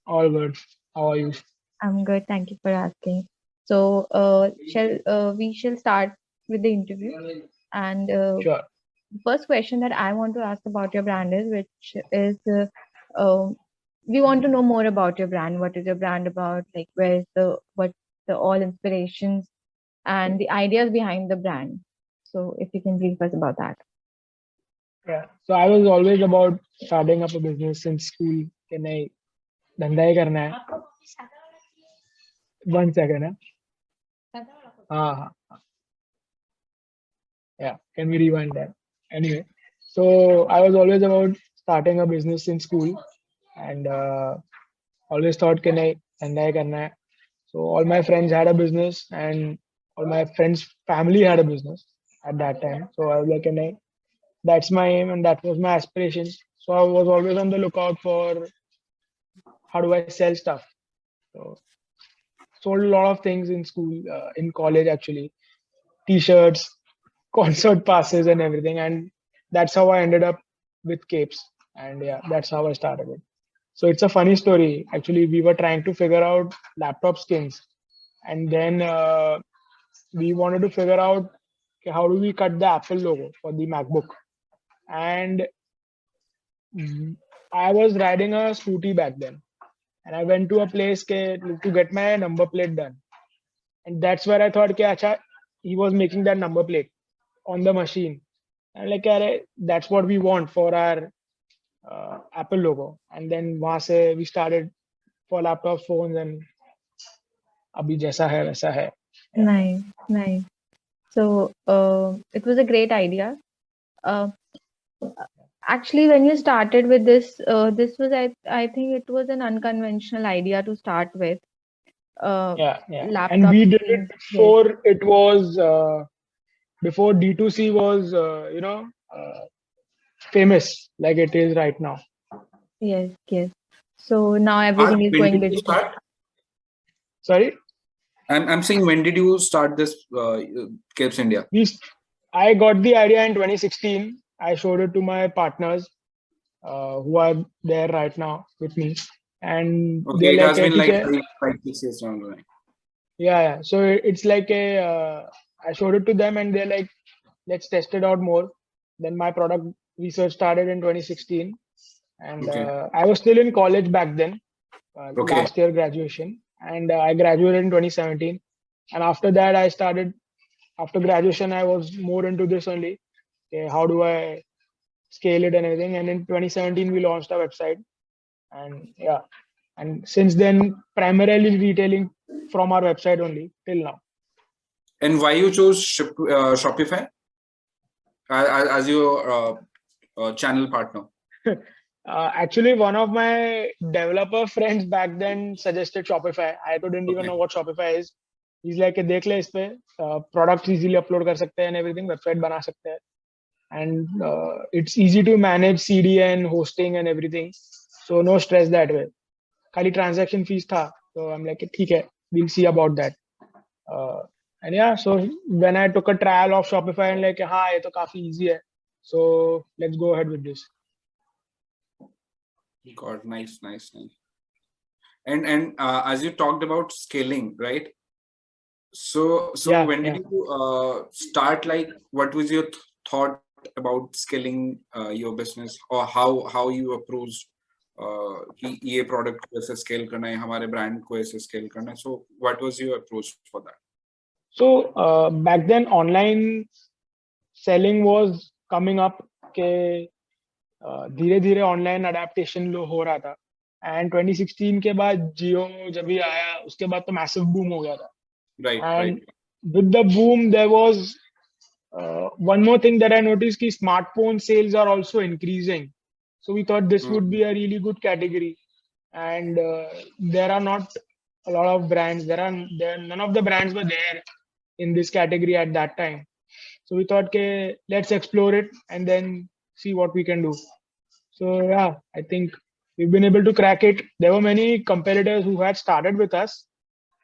All good. How are you? I'm good. Thank you for asking. So, we shall start with the interview. And Sure. the first question that I want to ask about your brand is, which is, we want to know more about your brand. What is your brand about? Like, what's the all inspirations and the ideas behind the brand? So, if you can brief us about that. Yeah. So I was always about starting up a business since school. Can I धंधा ही करना है? 1 second. हाँ. Yeah. Can we rewind that? Anyway, so I was always about starting a business in school, and always thought can I धंधा ही करना है. So all my friends had a business, and all my friends' family had a business at that time. So I was like, can I? That's my aim, and that was my aspiration. So I was always on the lookout for how do I sell stuff. So sold a lot of things in school, in college actually, t-shirts, concert passes, and everything. And that's how I ended up with capes. And yeah, that's how I started it. So it's a funny story. Actually, we were trying to figure out laptop skins, and then we wanted to figure out okay, how do we cut the Apple logo for the MacBook. And I was riding a scooty back then, and I went to a place to get my number plate done. And that's where I thought, acha, he was making that number plate on the machine. And like, "Arey, that's what we want for our Apple logo." And then वहाँ से we started for laptop phones, and अभी जैसा है वैसा है. Yeah. Nice, nice. So, it was a great idea. Uh, Actually, when you started with this, this was I think it was an unconventional idea to start with. Yeah. And Laptop we did it screens, yes, before it was before D2C was famous like it is right now. yes. So now Parth, everything is when going did you digital. start? Sorry, I'm saying, when did you start this Capes India? I got the idea in 2016. I showed it to my partners who are there right now with me, and Okay, they're it like, has been "ठीक like है." 5, 6 years down the line. Yeah. So it's like I showed it to them, and they're like, "Let's test it out more." Then my product research started in 2016, and Okay. I was still in college back then, Okay. last year graduation, and I graduated in 2017. And after that, I started. After graduation, I was more into this only. Okay, how do I scale it and everything? And in 2017, we launched our website, and yeah, and since then, primarily retailing from our website only till now. And why you chose Shopify as your channel partner? Actually, one of my developer friends back then suggested Shopify. I didn't even know what Shopify is. He's like, देख ले इस पे products easily upload कर सकते हैं and everything, website बना सकते हैं, and it's easy to manage CDN, hosting and everything, so no stress that way. खाली transaction fees था, so I'm like, ठीक है, we'll see about that. And yeah, so when I took a trial of Shopify and like, हाँ ये तो काफी easy है, so let's go ahead with this. God, nice. And as you talked about scaling, right? So Yeah, when did you start? Like, what was your thought about scaling your business, or how you approached कि ये product को ऐसे scale करना है, हमारे brand को ऐसे scale करना है? So what was your approach for that? So back then, online selling was coming up. के धीरे धीरे ऑनलाइन अडेप्टेशन हो रहा था, एंड 2016 के बाद जियो जब भी आया उसके बाद तो मैसिव बूम हो गया था. Right. With the boom there was one more thing that I noticed कि smartphone sales are also increasing, so we thought this would be a really good category, and there are not a lot of brands. None of the brands were there in this category at that time. So we thought, okay, let's explore it and then see what we can do. So yeah, I think we've been able to crack it. There were many competitors who had started with us.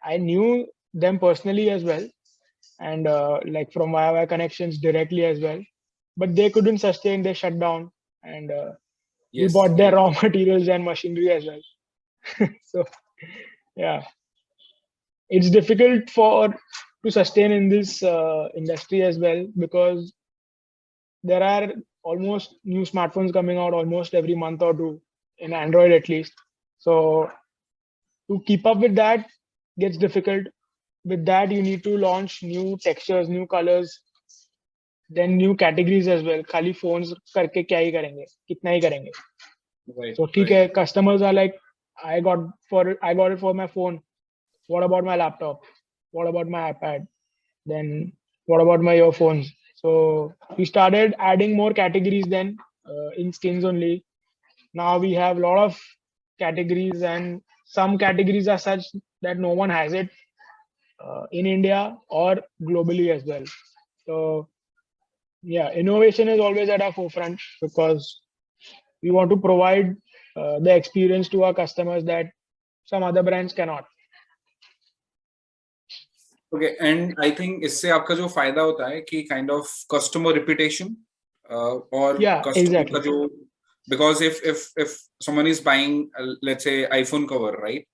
I knew them personally as well, and like from via connections directly as well. But they couldn't sustain. They shut down, and we bought their raw materials and machinery as well. So yeah, it's difficult to sustain in this industry as well, because there are almost new smartphones coming out almost every month or two, in Android at least. So to keep up with that gets difficult. With that, you need to launch new textures, new colors, then new categories as well. खाली phones करके क्या ही करेंगे, कितना ही करेंगे. Right, So ठीक right. है, customers are like, I got it for my phone. What about my laptop? What about my iPad? Then what about my earphones? So we started adding more categories then, in skins only. Now we have a lot of categories, and some categories are such that no one has it in India or globally as well. So yeah, innovation is always at our forefront, because we want to provide the experience to our customers that some other brands cannot. Okay, and I think इससे आपका जो फायदा होता है कि kind of customer reputation और Yeah, customer का exactly. जो, because if someone is buying let's say iPhone cover, right?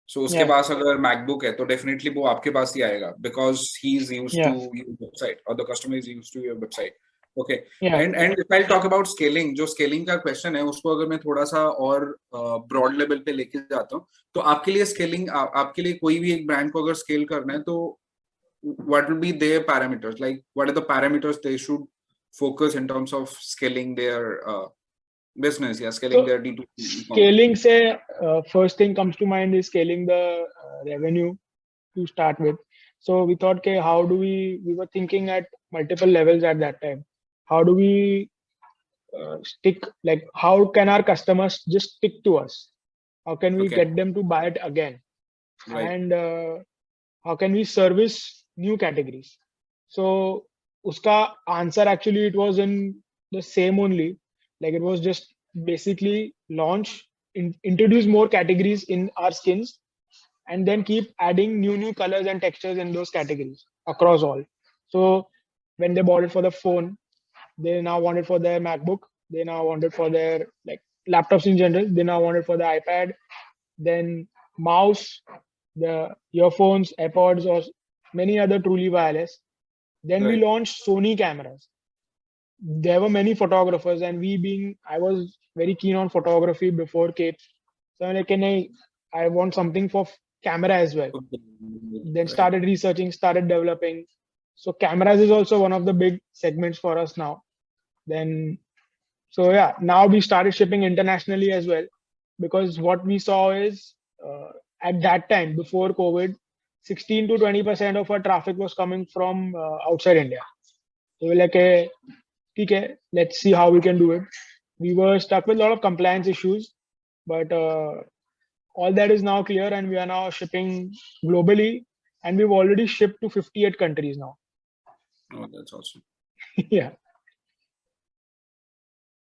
So उसके Yeah, पास अगर MacBook है तो definitely वो आपके पास ही आएगा, because he is used to yeah, your website or the customer is used to your website. Okay, yeah. and if I talk about scaling, जो scaling का question है उसको अगर मैं थोड़ा सा और broad level पे लेके जाता हूँ, तो आपके लिए scaling, आपके लिए कोई भी एक brand को अगर scale करना है तो what will be their parameters? Like, what are the parameters they should focus in terms of scaling their business? Yeah, scaling So their D2C e-commerce. scaling, say, first thing comes to mind is scaling the revenue to start with. So we thought, okay, how do we were thinking at multiple levels at that time. How do we stick, like, how can our customers just stick to us? How can we Okay, get them to buy it again? right. And how can we service new categories? So uska answer, actually, it was in the same only. Like, it was just basically introduce more categories in our skins, and then keep adding new colors and textures in those categories across all. So when they bought it for the phone, they now want it for their MacBook. They now want it for their, like, laptops in general. They now want it for the iPad. Then mouse, the earphones, AirPods, or many other truly wireless. Then we Right. launched Sony cameras. There were many photographers, and I was very keen on photography before Capes. So I'm like, I want something for camera as well. Then Right. started researching, started developing. So cameras is also one of the big segments for us now. Then, so yeah, now we started shipping internationally as well, because what we saw is, at that time before COVID, 16 to 20% of our traffic was coming from outside India. So we're like, okay, let's see how we can do it. We were stuck with a lot of compliance issues, but all that is now clear, and we are now shipping globally, and we've already shipped to 58 countries now. Oh, that's awesome. Yeah.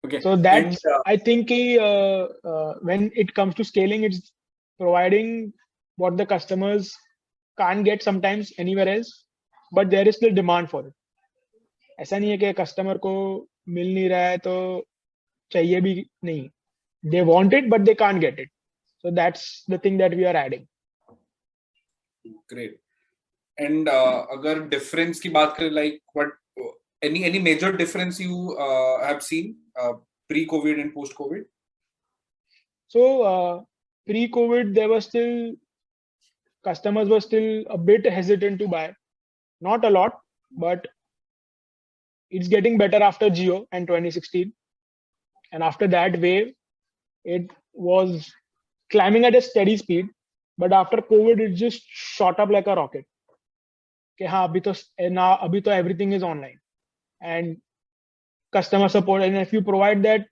Okay. So that's, I think, when it comes to scaling, it's providing what the customers can't get sometimes anywhere else, but there is still demand for it. ऐसा नहीं है कि customer को मिल नहीं रहा है तो चाहिए भी नहीं. They want it, but they can't get it. So that's the thing that we are adding. Great. And अगर difference की बात करें, like what any major difference you have seen pre-COVID and post-COVID? So pre-COVID, customers were still a bit hesitant to buy. Not a lot, but it's getting better after Geo and 2016. And after that wave, it was climbing at a steady speed. But after COVID, it just shot up like a rocket. कि हाँ, अभी तो everything is online, and customer support, and if you provide that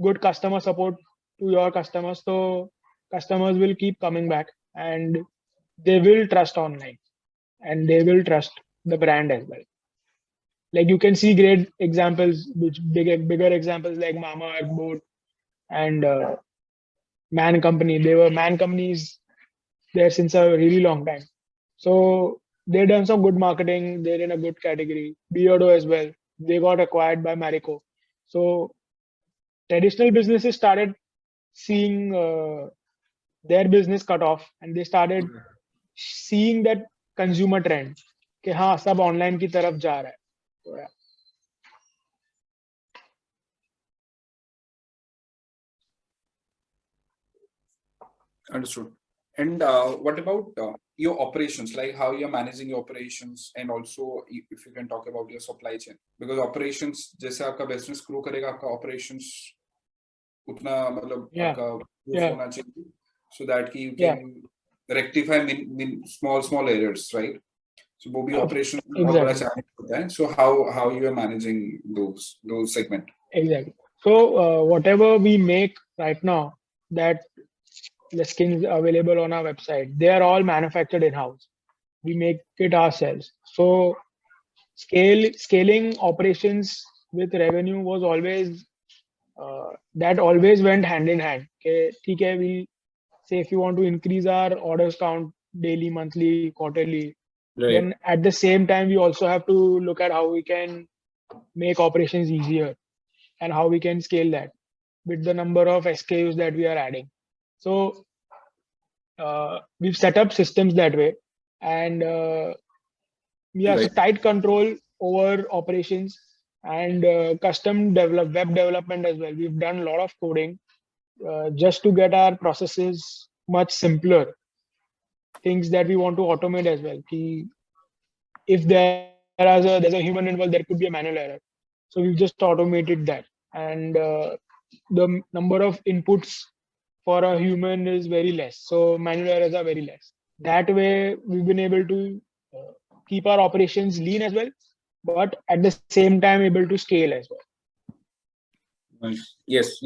good customer support to your customers, so customers will keep coming back, and they will trust online, and they will trust the brand as well. Like, you can see great examples, bigger examples like Mama Earth Boat and Man Company. Man Companies there since a really long time. So they've done some good marketing. They're in a good category. Beardo as well. They got acquired by Marico. So traditional businesses started seeing their business cut off and they started seeing that consumer trend कि हाँ सब online की तरफ जा रहा है. So, yeah. Understood. And what about your operations, like how you're managing your operations, and also if you can talk about your supply chain, because operations जैसे आपका business grow करेगा, आपका operations उतना मतलब Yeah. आपका growth Yeah. होना चाहिए, so that you Yeah. can rectify small errors, right? So वो भी operations में बहुत बड़ा Exactly. challenge होता है. So how you are managing those segment? Exactly. So whatever we make right now, that the skins available on our website, they are all manufactured in-house. We make it ourselves. So scaling operations with revenue was always that always went hand in hand. Okay, ठीक है, we say if you want to increase our orders count daily, monthly, quarterly, then at the same time we also have to look at how we can make operations easier and how we can scale that with the number of SKUs that we are adding. So we've set up systems that way, and so tight control over operations and custom web development as well. We've done a lot of coding just to get our processes much simpler. Things that we want to automate as well. If there's a human involved, there could be a manual error. So we've just automated that, and the number of inputs for a human is very less. So manual errors are very less. That way, we've been able to keep our operations lean as well, but at the same time able to scale as well. Yes.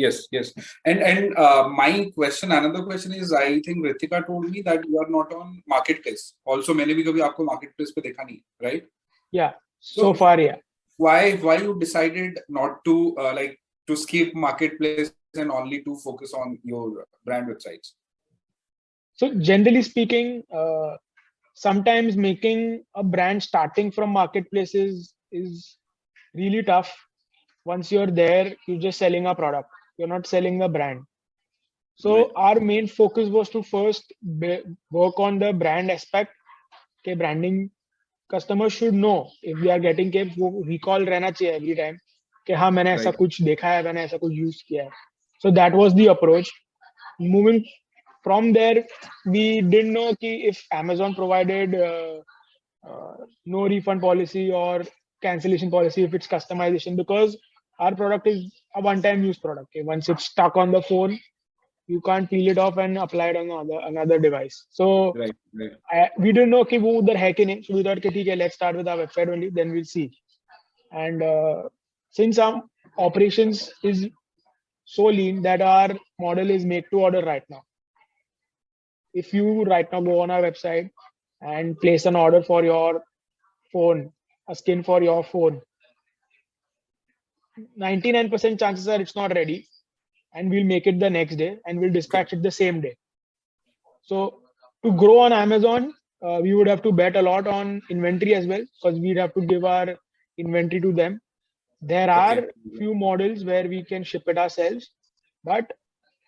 And my question, another question is, I think Ritika told me that you are not on marketplace. Also, मैंने भी कभी आपको marketplace पे देखा नहीं, right? Yeah. So far, yeah. Why you decided not to to skip marketplace and only to focus on your brand websites? So generally speaking, sometimes making a brand starting from marketplaces is really tough. Once you're there, you're just selling a product. You're not selling the brand. So our main focus was to first work on the brand aspect. Okay, branding, customers should know if we are getting के वो recall रहना चाहिए every time कि हाँ मैंने ऐसा कुछ देखा है, मैंने ऐसा कुछ use किया है. So that was the approach. Moving from there, we didn't know if Amazon provided no refund policy or cancellation policy if it's customization, because our product is a one-time use product. Okay? Once it's stuck on the phone, you can't peel it off and apply it on another device. So we didn't know कि वो उधर है कि नहीं. So we thought कि ठीक है, let's start with our website only, then we'll see. And since our operations is so lean that our model is make to order right now. If you right now go on our website and place an order for your phone, a skin for your phone, 99% chances are it's not ready, and we'll make it the next day and we'll dispatch it the same day. So to grow on Amazon, we would have to bet a lot on inventory as well, because we'd have to give our inventory to them. There are few models where we can ship it ourselves, but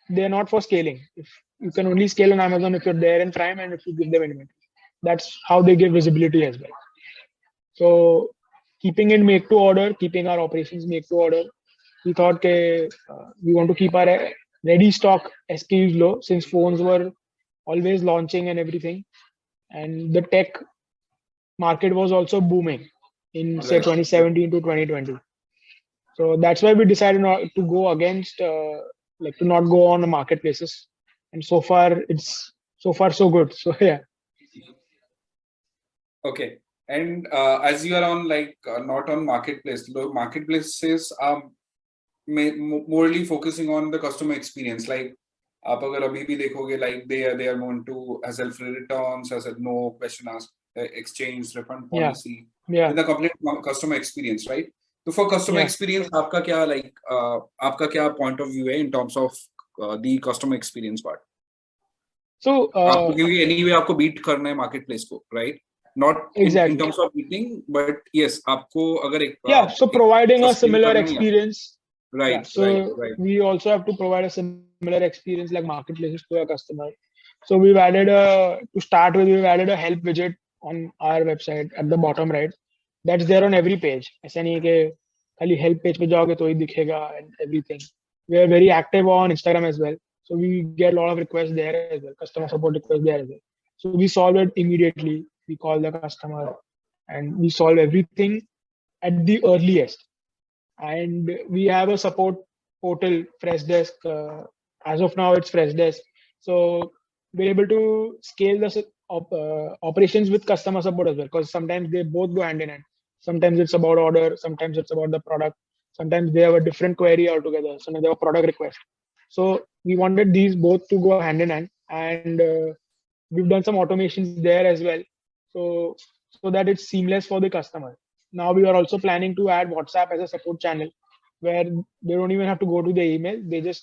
they're not for scaling. If you can only scale on Amazon if you're there in Prime and if you give them inventory. That's how they give visibility as well. So keeping it make to order, keeping our operations make to order, we thought we want to keep our ready stock SKUs low, since phones were always launching and everything. And the tech market was also booming in say 2017 to 2020. So that's why we decided not to go against, to not go on the marketplaces. And so far so good. So yeah. Okay. And as you are on not on marketplace, the marketplaces are morely focusing on the customer experience. Like आप अगर अभी भी देखोगे, like they are going to hassle-free returns, no question asked, exchange, refund policy, with a complete customer experience, right? So for customer experience, आपका क्या point of view है in terms of the customer experience part? So क्योंकि anyway आपको beat करना है marketplace को, right? Not in terms of beating, but yes, आपको अगर so providing a similar experience. Right. We also have to provide a similar experience like marketplaces to our customer. So we've added to start with, we've added a help widget on our website at the bottom right. That's there on every page. ऐसा नहीं है कि खाली help page पे जाओगे तो ही दिखेगा and everything. We are very active on Instagram as well. So we get a lot of requests there as well, customer support requests there as well. So we solve it immediately. We call the customer and we solve everything at the earliest. And we have a support portal, Freshdesk. As of now, it's Freshdesk. So we're able to scale the operations with customer support as well, because sometimes they both go hand in hand. Sometimes it's about order, sometimes it's about the product, sometimes they have a different query altogether, sometimes they have a product request. So we wanted these both to go hand in hand, and we've done some automations there as well, so that it's seamless for the customer. Now we are also planning to add WhatsApp as a support channel, where they don't even have to go to the email, they just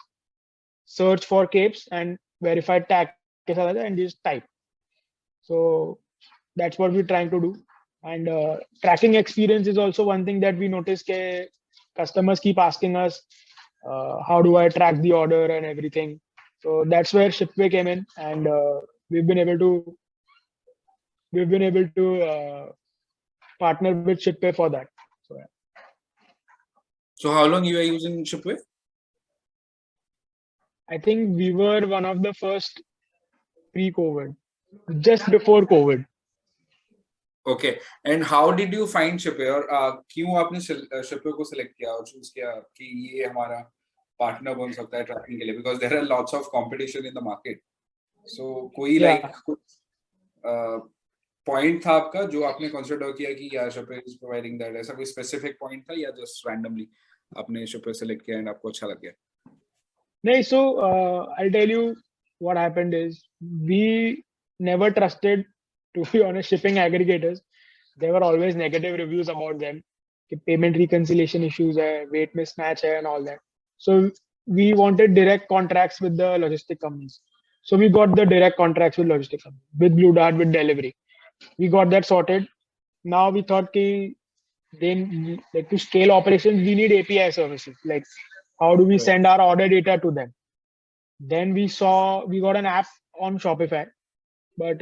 search for capes and verified tag के साथ आता है and just type. So that's what we're trying to do. And tracking experience is also one thing that we notice that customers keep asking us, how do I track the order and everything. So that's where Shipway came in, and we've been able to partner with Shipway for that. So, yeah. So how long you are using Shipway? I think we were one of the first pre-COVID, just before COVID. Okay, and how did you find Shipway, और क्यों आपने Shipway को select किया और choose किया कि ये हमारा partner बन सकता है tracking के लिए, because there are lots of competition in the market. So कोई like point था आपका जो आपने consider किया कि यार Shipway is providing that, ऐसा कोई specific point था या just randomly आपने Shipway select किया and आपको अच्छा लग गया? No, so I'll tell you what happened is we never trusted, to be honest, shipping aggregators. There were always negative reviews about them. Payment reconciliation issues, weight mismatch, and all that. So we wanted direct contracts with the logistic companies. So we got the direct contracts with logistic companies, with Blue Dart, with delivery. We got that sorted. Now we thought then, like, to scale operations, we need API services. Like, how do we send our order data to them? Then we got an app on Shopify, but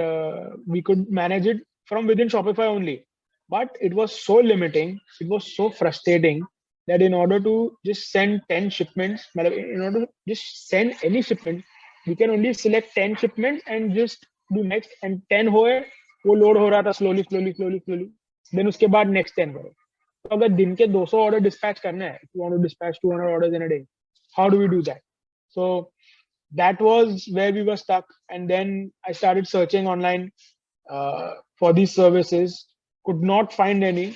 we could manage it from within Shopify only. But it was so limiting, it was so frustrating that in order to just send 10 shipments, in order to just send any shipment, we can only select 10 shipments and just do next, and 10 होए वो load हो रहा था slowly. Then उसके बाद next 10 करो. तो अगर दिन के 200 order dispatch करना है, if you want to dispatch 200 orders in a day, how do we do that? So that was where we were stuck. And then I started searching online for these services, could not find any.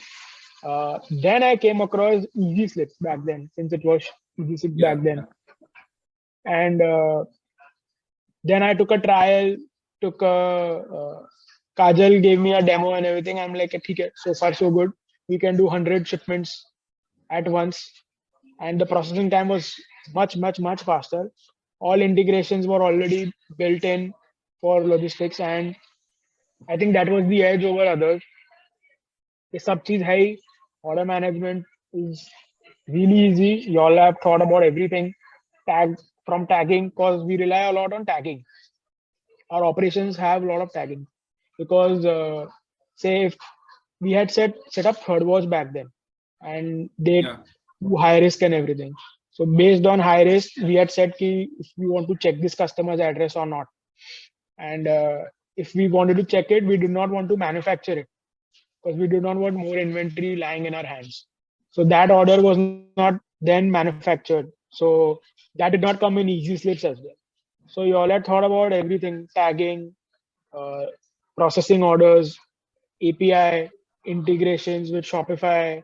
Then I came across Easy Slips back then, since it was Easy Slips back then. And then I took a trial, Kajal gave me a demo and everything. I'm like, okay, so far so good. We can do 100 shipments at once. And the processing time was much faster. All integrations were already built in for logistics, and I think that was the edge over others. This sub cheese hai, order management is really easy. You all have thought about everything. Tagging, because we rely a lot on tagging. Our operations have a lot of tagging, because say if we had set up third watch back then, and they do high risk and everything. So based on high risk, we had said if we want to check this customer's address or not. And if we wanted to check it, we did not want to manufacture it, because we did not want more inventory lying in our hands. So that order was not then manufactured. So that did not come in Easy Slips as well. So you all had thought about everything: tagging, processing orders, API, integrations with Shopify,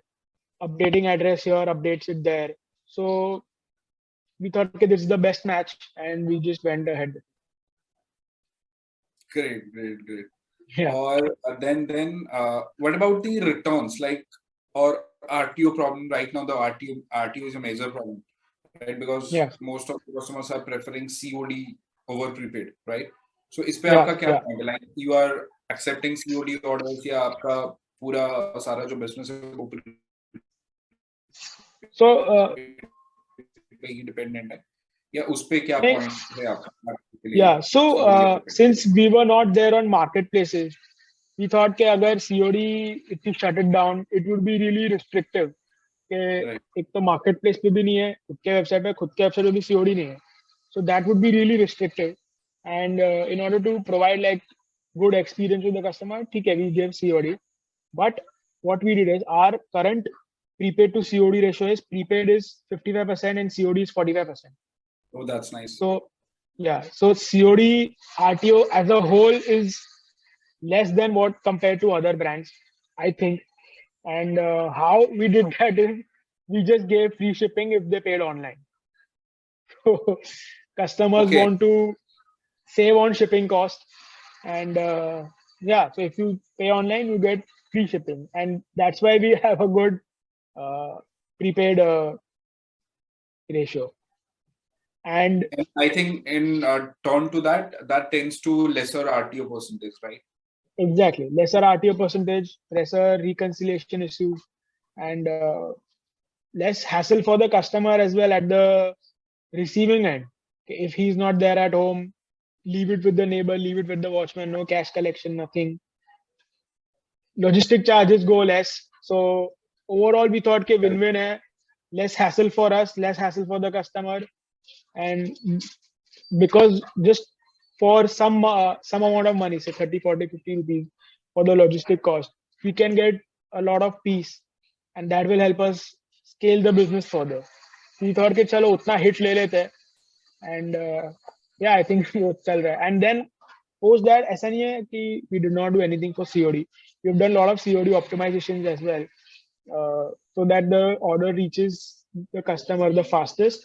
updating address here, updates it there. So we thought, okay, this is the best match, and we just went ahead. Great. Yeah. Or then what about the returns, like, or RTO problem? Right now the RTO is a major problem, right? Because most of the customers are preferring COD over prepaid, right? So इस पे आपका क्या point है? Like, you are accepting COD orders या आपका पूरा सारा जो business है वो So पे ही dependent है, या उस पे क्या point है आपका? Yeah. So since we were not there on marketplaces, we thought कि अगर COD if you shut it down, it would be really restrictive. कि Right. एक तो marketplace पे भी नहीं है, खुद के website पे भी COD नहीं है. So that would be really restrictive. And in order to provide like good experience with the customer, ठीक है, we gave COD. But what we did is our current prepaid to COD ratio is prepaid is 55% and COD is 45%. Oh, that's nice. So yeah, so COD RTO as a whole is less than what compared to other brands, I think. And how we did that is we just gave free shipping if they paid online. So customers Okay. want to save on shipping cost, and yeah, so if you pay online, you get free shipping, and that's why we have a good prepaid ratio. And And I think in turn to that tends to lesser RTO percentage, right? exactly, lesser RTO percentage, lesser reconciliation issue, and less hassle for the customer as well at the receiving end. If he's not there at home, leave it with the neighbor, leave it with the watchman, no cash collection, nothing. Logistic charges go less. So overall, we thought ke win-win hai. Less hassle for us, less hassle for the customer, and because just for some amount of money, say 30, 40, 50 rupees for the logistic cost, we can get a lot of peace, and that will help us scale the business further. We thought कि चलो उतना hit ले लेते हैं, and yeah, I think वो चल रहा है. And then post that ऐसा नहीं है कि we did not do anything for COD. We've done a lot of COD optimizations as well, so that the order reaches the customer the fastest.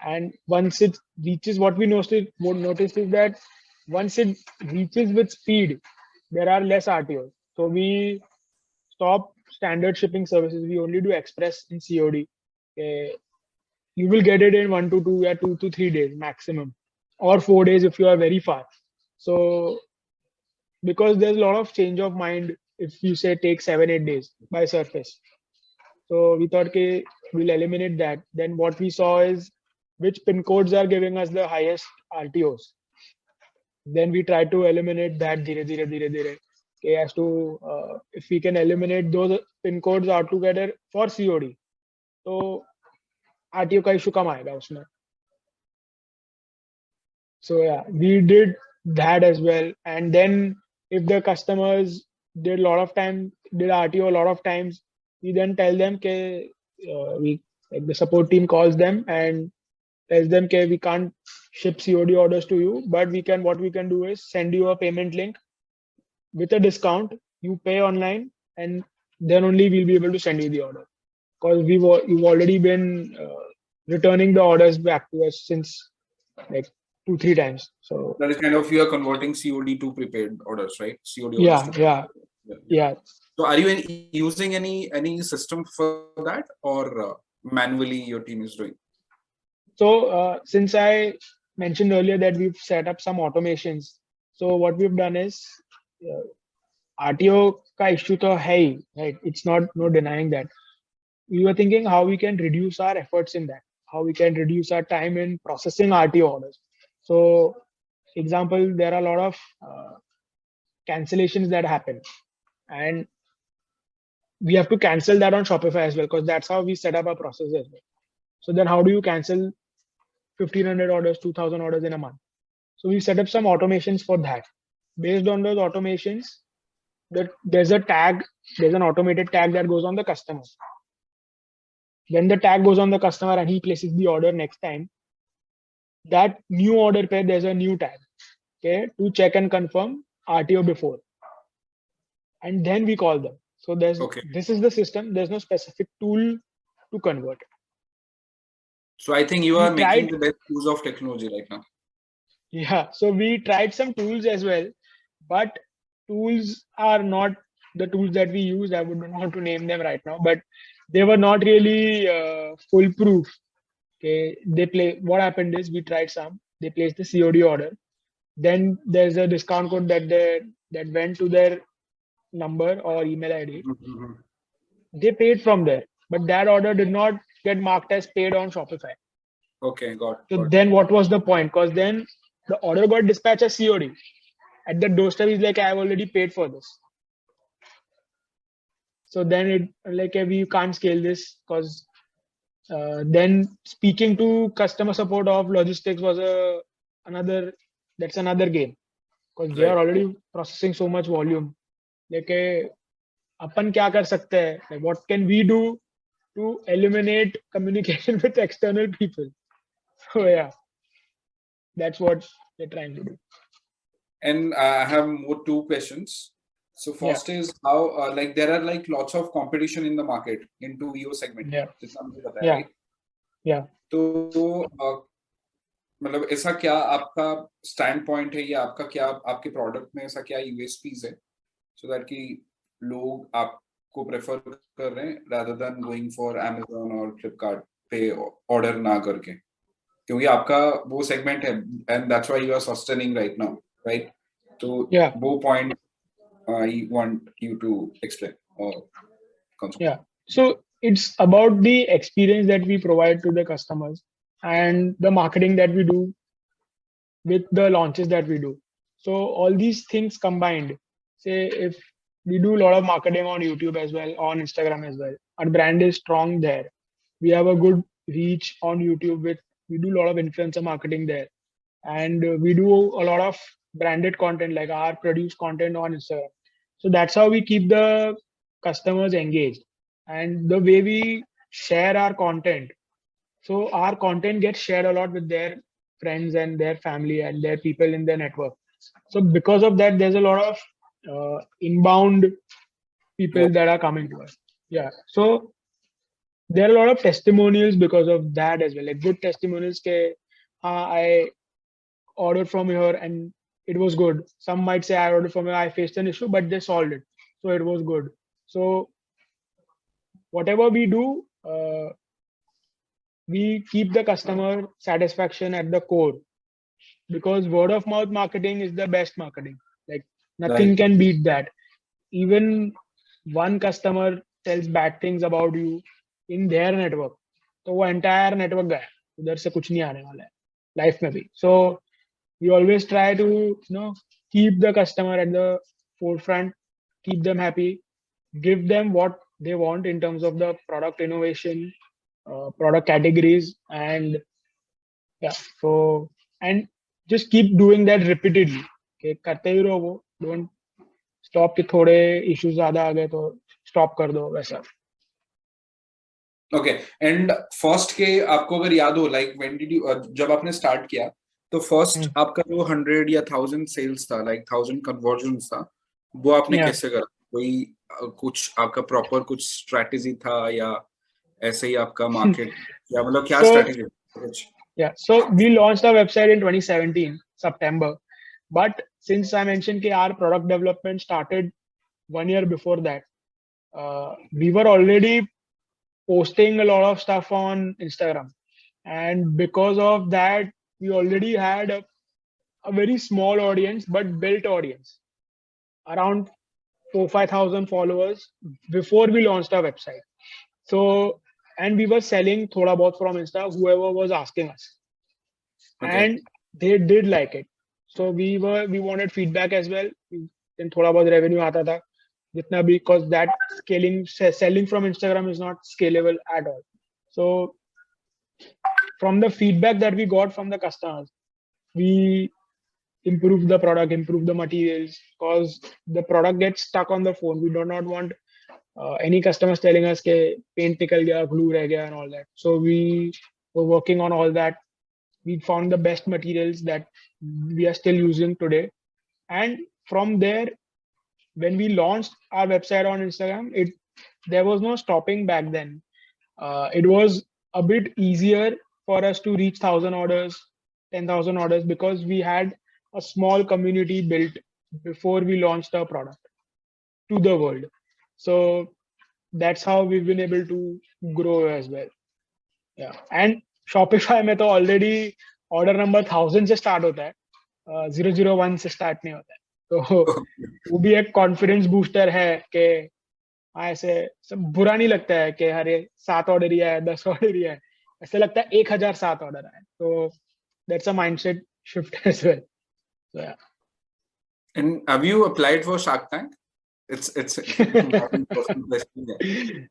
And once it reaches, what we noticed is that once it reaches with speed, there are less RTOs. So we stop standard shipping services. We only do express in COD. You will get it in 1 to 2 or 2 to 3 days maximum, or 4 days if you are very far. So because there's a lot of change of mind if you say take 7-8 days by surface. So we thought okay, we'll eliminate that. Then what we saw is which pin codes are giving us the highest RTOs. Then we try to eliminate that dhire. Okay, as to if we can eliminate those pin codes altogether for COD, so RTO का issue कम आएगा उसमें. So yeah, we did that as well. And then if the customers did RTO a lot of times, we then tell them that the support team calls them and tells them that we can't ship COD orders to you, but what we can do is send you a payment link with a discount. You pay online, and then only we'll be able to send you the order, because you've already been returning the orders back to us since like 2-3 times. So that is kind of you are converting COD to prepaid orders, right? COD yeah, orders to yeah. So are you using any system for that, or manually your team is doing? So since I mentioned earlier that we've set up some automations, so what we've done is RTO ka issue to hai, right? It's no denying that. We were thinking how we can reduce our efforts in that, how we can reduce our time in processing RTO orders. So example, there are a lot of cancellations that happen, and we have to cancel that on Shopify as well, because that's how we set up our process as well. So then how do you cancel 1,500 orders, 2,000 orders in a month? So we set up some automations for that. Based on those automations, there's an automated tag that goes on the customer. When the tag goes on the customer and he places the order next time, that new order pair, there's a new tag, okay, to check and confirm RTO before. And then we call them. So this is the system. There's no specific tool to convert. So I think you are making the best use of technology right now. Yeah. So we tried some tools as well, but tools are not the tools that we use. I wouldn't want to name them right now, but they were not really foolproof. Okay. What happened is we tried some. They placed the COD order. Then there's a discount code that went to their number or email ID. Mm-hmm. They paid from there, but that order did not get marked as paid on Shopify. Okay, got So then what was the point? Because then the order got dispatched as COD. At the doorstep, he's like, I've already paid for this. So then it like we can't scale this because then speaking to customer support of logistics was another game because they are already processing so much volume. Like अपन क्या कर सकते हैं? Like what can we do to eliminate communication with external people? So yeah, that's what they're trying to do. And I have more two questions. So first is how like there are like lots of competition in the market into VO segment. Yeah. जितना मुझे पता है, Yeah. right? Yeah. तो मतलब ऐसा क्या आपका stand point है या आपका क्या आपके प्रोडक्ट में ऐसा क्या यूएसपीज है सो दैट कि लोग आपको प्रेफर कर रहे हैं rather than going for Amazon और Flipkart पे ऑर्डर ना करके क्योंकि आपका वो सेगमेंट है and that's why you are sustaining right now, right? तो वो point I want you to explain or consume. Yeah. So it's about the experience that we provide to the customers and the marketing that we do with the launches that we do. So all these things combined, say if we do a lot of marketing on YouTube as well, on Instagram as well, our brand is strong there. We have a good reach on YouTube we do a lot of influencer marketing there. And we do a lot of branded content like our produced content on Instagram. So that's how we keep the customers engaged. And the way we share our content, so our content gets shared a lot with their friends and their family and their people in their network. So because of that, there's a lot of inbound people that are coming to us. Yeah. So there are a lot of testimonials because of that as well. Like good testimonials. I ordered from here and it was good. Some might say I ordered from here, I faced an issue, but they solved it. So it was good. So whatever we do, we keep the customer satisfaction at the core because word of mouth marketing is the best marketing. Like nothing can beat that. Even one customer tells bad things about you in their network, तो वो entire network गया, उधर से कुछ नहीं आने वाला है life में भी. So we always try to keep the customer at the forefront, keep them happy, give them what they want in terms of the product innovation, product categories, and and just keep doing that repeatedly. Okay, करते ही रहो वो, don't stop कि थोड़े issues ज़्यादा आ गए तो stop कर दो वैसा. Okay, and first के आपको अगर याद हो like when did you जब आपने start किया तो फर्स्ट आपका जो 100 या 1000 सेल्स था लाइक 1000 कन्वर्जन्स था वो आपने कैसे करा? कोई कुछ आपका प्रॉपर कुछ स्ट्रेटजी था या ऐसे ही आपका मार्केट या मतलब क्या strategy? Yeah, so we launched our website in 2017 September, but since I mentioned that our product development started 1 year before that, we were already posting a lot of stuff on Instagram, and because of that we already had a very small audience but built audience around 4,000-5,000 followers before we launched our website. So and we were selling thoda bahut from Insta, whoever was asking us. And they did like it. So we wanted feedback as well. Then thoda bahut revenue aata tha jitna bhi, because that selling from Instagram is not scalable at all. So from the feedback that we got from the customers, we improve the product, improve the materials, because the product gets stuck on the phone. We do not want any customers telling us ke paint nikal gaya, glue reh gaya and all that. So we were working on all that. We found the best materials that we are still using today. And from there, when we launched our website on Instagram, there was no stopping back then. It was a bit easier for us to reach 1,000 orders, 10,000 orders, because we had a small community built before we launched our product to the world. So that's how we've been able to grow as well. Yeah. And Shopify में तो already order number 1000 से start होता है, 001 से start नहीं होता है. तो वो भी एक confidence booster है कि ऐसे सब बुरा नहीं लगता है कि अरे 7 ऑर्डर ही है, 10 ऑर्डर ही है. ऐसे लगता है 1007 ऑर्डर आए. तो that's a mindset shift as well. So yeah. And have you applied for Shark Tank? It's not a personal question. Yeah.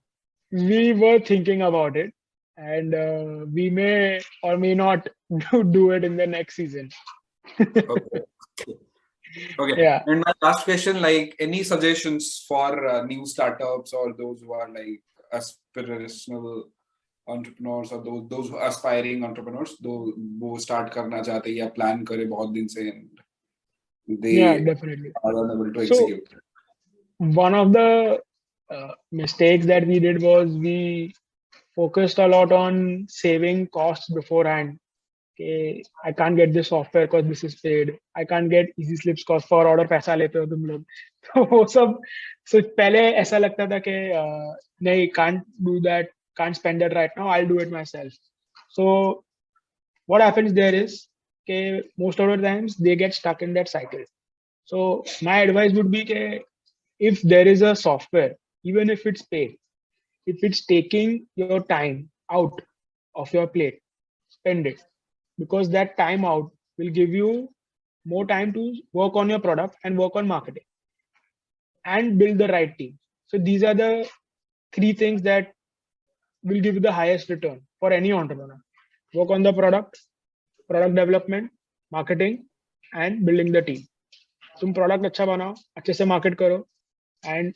We were thinking about it, and we may or may not do it in the next season. Okay. Okay. Yeah. And my last question, like any suggestions for new startups or those who are like aspirational entrepreneurs or those aspiring entrepreneurs, वो start करना चाहते हैं या plan करे बहुत दिन से and Yeah, they definitely. are unable to So execute. one of the mistakes that we did was we focused a lot on saving costs beforehand. Okay, I can't get this software because this is paid. I can't get easy slips because for order पैसा लेते हो तुम लोग. तो वो सब so पहले ऐसा लगता था कि नहीं, can't do that, can't spend that right now. I'll do it myself. So what happens there is okay, most of the times they get stuck in that cycle. So my advice would be that if there is a software, even if it's paid, if it's taking your time out of your plate, spend it, because that time out will give you more time to work on your product and work on marketing and build the right team. So these are the three things that will give you the highest return for any entrepreneur. Work on the product development, marketing, and building the team. तुम product अच्छा बनाओ, अच्छे से market करो, and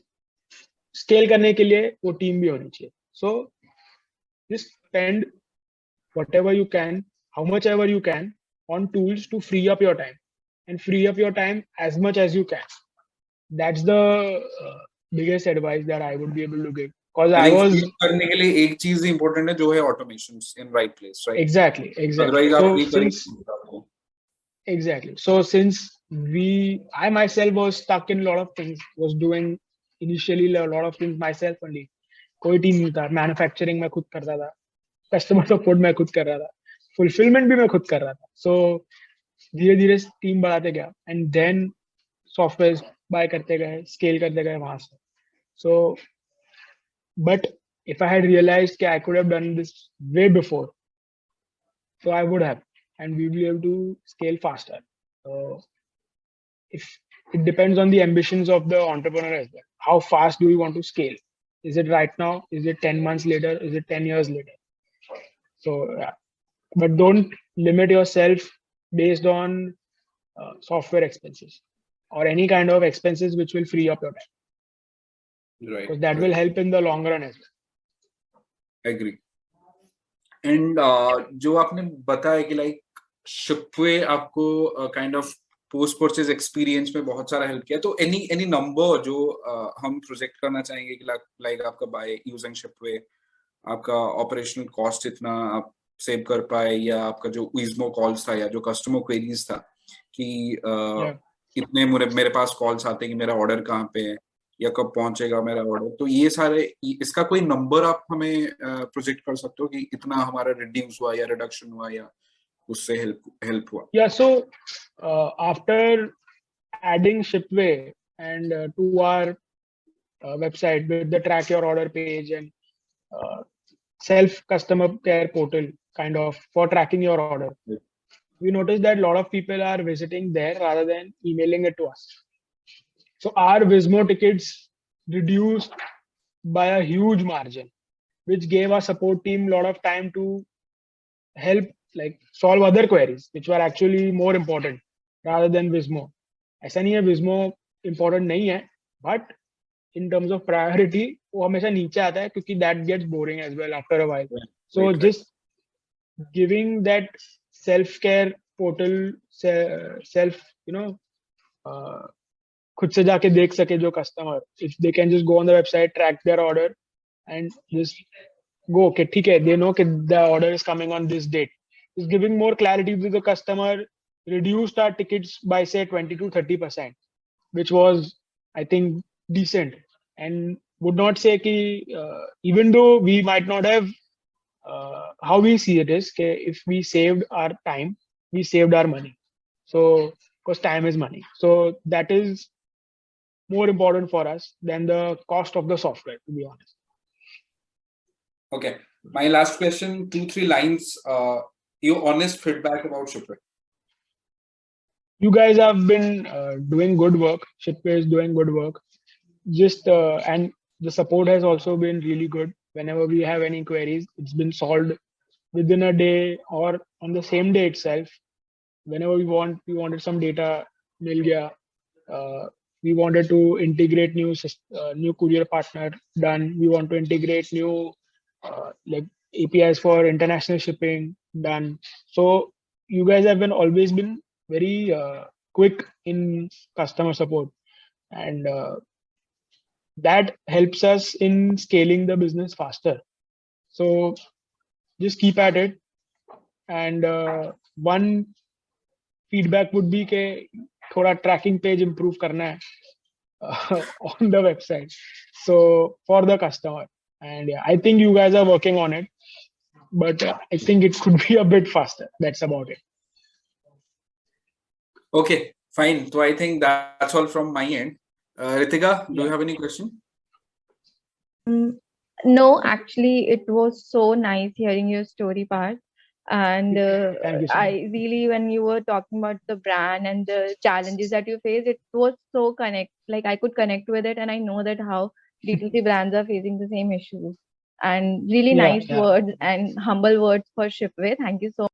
scale करने के लिए वो टीम भी होनी चाहिए. सो just spend whatever you can, how much ever you can, on tools to free up your time, and free up your time as much as you can. That's the biggest advice that I would be able to give, because I was करने के लिए एक चीज important है जो है automations in right place, right? exactly. Otherwise So आप free since करेंगे आपको. exactly, so since I myself was stuck in a lot of things, was doing initially a lot of things myself only. कोई team नहीं था, manufacturing में खुद करता था, कस्टमर सपोर्ट मैं खुद कर रहा था, फुलफिलमेंट भी मैं खुद कर रहा था. सो धीरे धीरे टीम बढ़ाते गया, एंड देन सॉफ्टवेयर बाय करते गए, स्केल करते गए वहां से. So but if I had realized that I could have done this way before, so I would have, and we will be able to scale faster. So if it depends on the ambitions of the entrepreneur as well. How fast do we want to scale? Is it right now? Is it 10 months later? Is it 10 years later? So, yeah. But don't limit yourself based on software expenses or any kind of expenses which will free up your time. Right. Because that will help in the long run as well. Agree. And जो आपने बताया कि like Shipway आपको kind of post purchase experience में बहुत सारा help किया, तो any number जो हम project करना चाहेंगे कि like आपका by using Shipway आपका operational cost इतना आप save कर पाए, या आपका जो Weezmo calls था या जो customer queries था कि इतने मेरे पास calls आते हैं कि मेरा order कहाँ पे है या कब पहुंचेगा मेरा ऑर्डर, तो ये सारे इसका कोई नंबर आप हमें प्रोजेक्ट कर सकते हो कि इतना हमारा रिड्यूस हुआ या रिडक्शन हुआ या उससे हेल्प हुआ? Yeah, so after adding Shipway and to our website with the track your order page and self customer care portal kind of for tracking your order, we noticed that a lot of people are visiting there rather than emailing it to us. So our Weezmo tickets reduced by a huge margin, which gave our support team a lot of time to help like solve other queries, which were actually more important rather than Weezmo. ऐसा नहीं है Weezmo important नहीं है, but in terms of priority, वो हमेशा नीचे आता है क्योंकि that gets boring as well after a while. So just giving that self-care portal, खुद से जाके देख सके जो customer, if they can just go on the website, track their order, and just go, okay, ठीक है, they know that the order is coming on this date. It's giving more clarity to the customer, reduced our tickets by say 20 to 30%, which was, I think, decent. And would not say कि even though we might not have, how we see it is, okay, if we saved our time, we saved our money. So, because time is money. So that is more important for us than the cost of the software, to be honest. Okay. My last question, 2-3 lines, your honest feedback about Shipway. you guys have been doing good work. Shipway is doing good work. Just and the support has also been really good. Whenever we have any queries, it's been solved within a day or on the same day itself. Whenever we wanted some data, mil gaya. Uh, we wanted to integrate new courier partner, done. We want to integrate new like APIs for international shipping, done. So you guys have been always been very quick in customer support, and that helps us in scaling the business faster. So just keep at it. And one feedback would be कि थोड़ा tracking page improve करना है on the website, so for the customer. And yeah, I think you guys are working on it, but I think it could be a bit faster. That's about it. Okay, fine. So I think that's all from my end. Ritika, do you Yeah. have any question? No, actually, it was so nice hearing your story part. And Thank you so I much. really, when you were talking about the brand and the challenges that you face, it was so like I could connect with it, and I know that how D2C brands are facing the same issues. And really Yeah, nice yeah. words and humble words for Shipway. Thank you so